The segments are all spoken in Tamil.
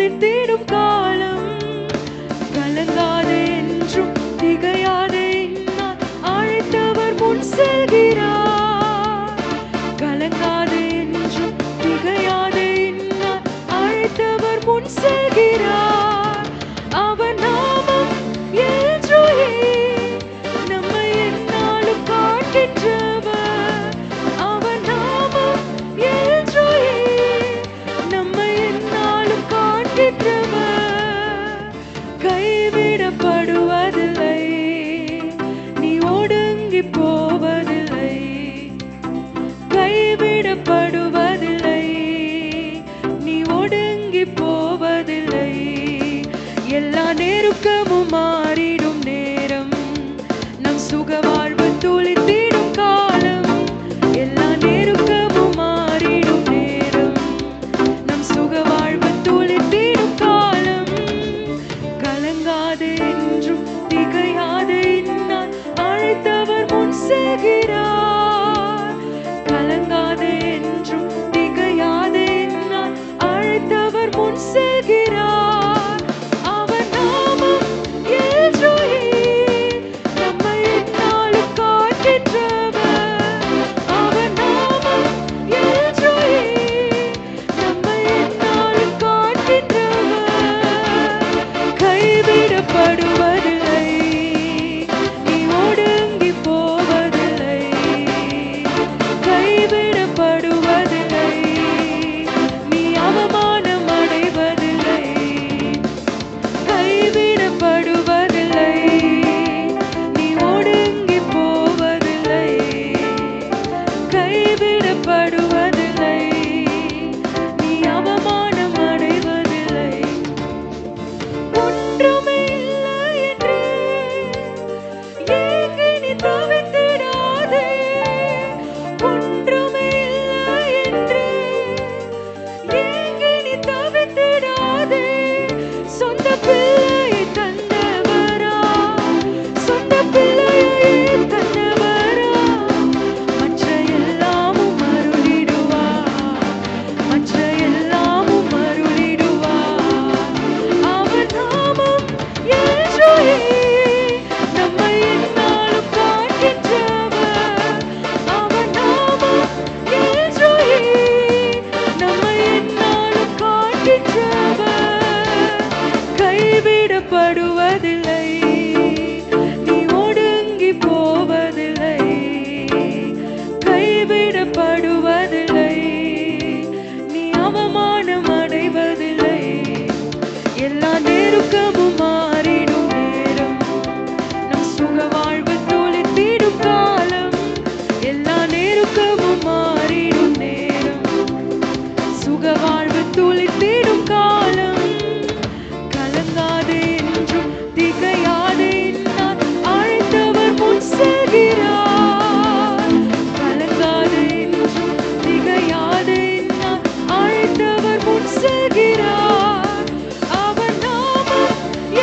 துளிர்த்திடும் காலம். கலங்காதே என்றும் திகையாதே, நான் அழைத்தவர் முன் செல்கிறார். கலங்காதே என்றும் திகையாதே, நான் அழைத்தவர் முன் செல்கிறார். அவர் நாமம் எல்ரோயி, நம்மை எந்நாளும் காக்கின்றவர். அவர் நாமம் எல்ரோயி, நம்மை எந்நாளும் காக்கின்றவர். கைவிடப்படுவதில்லை, நீ ஒடுங்கி போவதில்லை. கைவிடப்படுவதில்லை, நீ ஒடுங்கி போவதில்லை. எல்லா நெருக்கமும் மாறிடும் நேரம், நம் சுக வாழ்வு துளிர்த்திடும் காலம். எல்லா நெருக்கமும் மாறிடும் நேரம், நம் சுக வாழ்வு துளிர்த்திடும் காலம். கலங்காதே என்றும் திகையாதே, நான் அழைத்தவர் முன் செல்கிறார். கலங்காதே என்றும் திகையாதே, நான் அழைத்தவர் முன் செல்கிறார். அவர் நாமம் எல்ரோயி, நம்மை எந்நாளும் காக்கின்றவர். அவர் நாமம் எல்ரோயி, நம்மை எந்நாளும் காக்கின்றவர். கைவிடப்படுவதில்லை, நீ ஒடுங்கி போவதில்லை. கைவிடப்படுவதில்லை, நீ அவமானம் அடைவதில்லை. கைவிடப்படுவதில்லை, நீ ஒடுங்கி போவதில்லை. கைவிடப்படுவதில்லை, நீ அவமானம் அடைவதில்லை. ஒன்றுமே இல்லை என்று ஏங்கி நீ தவித்திடாதே. ஒன்றுமே இல்லை என்று ஏங்கி நீ தவித்திடாதே. சொந்த பிள்ளையை தந்தவரா, சொந்த பிள்ளையை தந்தவரா, மற்ற எல்லாமும் அருளிடுவார். மற்ற எல்லாமும் அருளிடுவார். அவர் நாமம் எல்ரோயி, நம்மை எந்நாளும் காக்கின்றவர். அவர் நாமம் எல்ரோயி, நம்மை எந்நாளும் காக்கின்றவர். கைவிடப்படுவதில்லை, நீ ஒடுங்கி போவதில்லை. கைவிடப்படுவதில்லை, நீ அவமானம் அடைவதில்லை. எல்லா நெருக்கமும் மாறிடும் நேரம், நம் சுக வாழ்வு துளிர்த்திடும் காலம். எல்லா நெருக்கமும் மாறிடும் நேரம், சுக வாழ்வு துளிர்த்திடும் காலம். கலங்காதே என்றும் திகையாதே, நான் அழைத்தவர் முன் செல்கிறார். கலங்காதே என்றும் திகையாதே, நான் அழைத்தவர் முன் செல்கிறார். அவர் நாமம்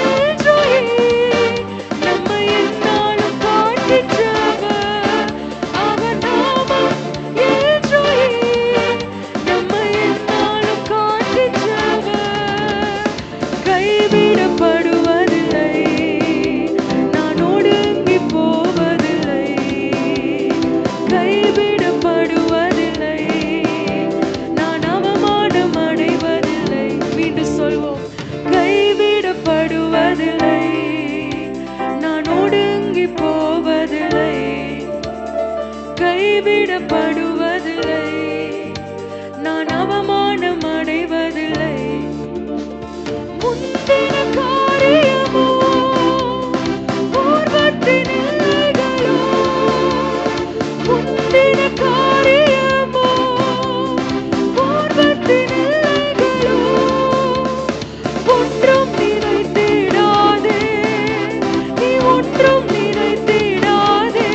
எல்ரோயி, நம்மை எந்நாளும் காக்கின்றவர். அவர் நாமம் எல்ரோயி, நம்மை எந்நாளும் காக்கின்றவர். கைவிடப்படுவதில்லை, நான் ஒடுங்கி போவதில்லை. கைவிடப்படுவதில்லை, நான் அவமானம் அடைவதில்லை. மீண்டும் சொல்வோம், கைவிடப்படுவதில்லை, நான் ஒடுங்கி போவதில்லை. கைவிடப்படுவதில்லை, நான் அவமானம் அடைவதில்லை. முந்தின காரியமோ பூர்வத்தின் எல்லைகளோ, முந்தின காரியமோ பூர்வத்தின் எல்லைகளோ, ஒன்றும் நினைத்திடாதே, நீ ஒன்றும் நினைத்திடாதே.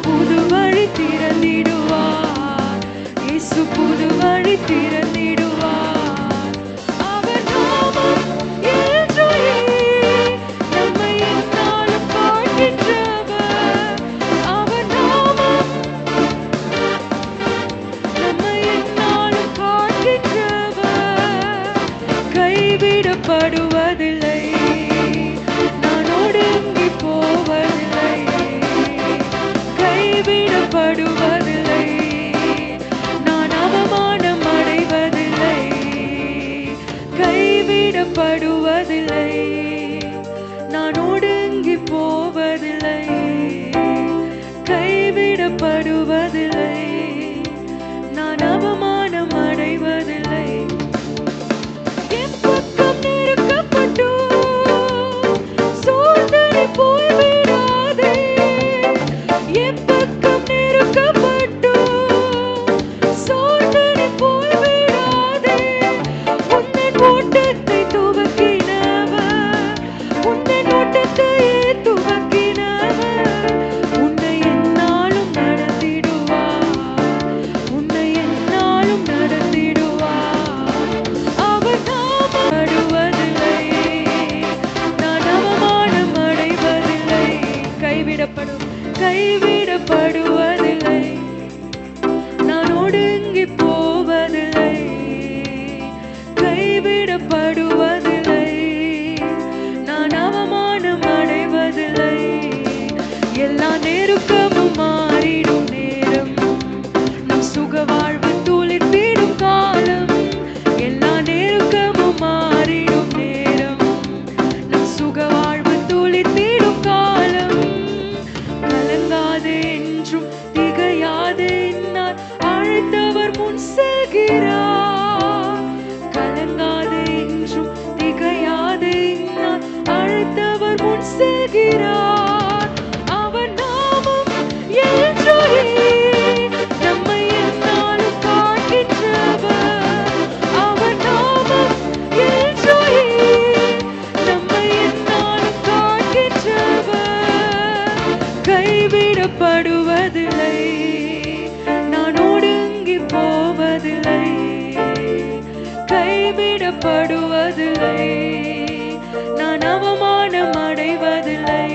புது வழி திறந்திட கைவிடப்படுவதில்லை. நான் ஒடுங்கி போவதில்லை. கைவிடப்படுவதில்லை. நான் அவமானம் அடைவதில்லை. கைவிடப்படுவதில்லை. நான் ஒடுங்கி போவதில்லை. கைவிடப்படுவதில்லை. நான் அவமானம் அடைவதில்லை. என் பக்கம் நெருக்கப்பட்டோ சோதனை போய்விடாதே. என் பக்கம் நெருக்கப்பட்டோ சோதனை போய்விடாதே. உந்தன் ஓட்டத்தை துவக்கினவர், உந்தன் ஓட்டத்தையே துவக்கினவர் உன்னை எந்நாளும் நடத்திடுவார். உன்னை எந்நாளும் நடத்திடுவார். அவர் நாமப்படுவதில்லை. நான் அவமானம் அடைவதில்லை. கைவிடப்படுவதில்லை. நான் ஒடுங்கி போவதில்லை. கைவிடப்படுவதில்லை. நான் அவமானம் அடைவதில்லை. எல்லா நெருக்கமும் மாறிடும் நேரம், நம் சுக வாழ்வு துளிர்த்திடும் காலம். எல்லா நெருக்கமும் மாறிடும் நேரம், நம் சுக வாழ்வு துளிர்த்திடும் காலம். கலங்காதே என்றும் திகையாதே என்னால் அழைத்தவர் முன் செல்கிறார். கலங்காதே என்றும் திகையாதே என்னால் அழைத்தவர் முன் செல்கிறார். அவர் நாமம் எல்ரோயி, நம்மை எந்நாளும் காக்கின்றவர். அவர் நாமம் எல்ரோயி, நம்மை எந்நாளும் காக்கின்றவர். கைவிடப்படுவதில்லை. நான் ஒடுங்கி போவதில்லை. கைவிடப்படுவதில்லை. நான் அவமானம் அடைவதில்லை.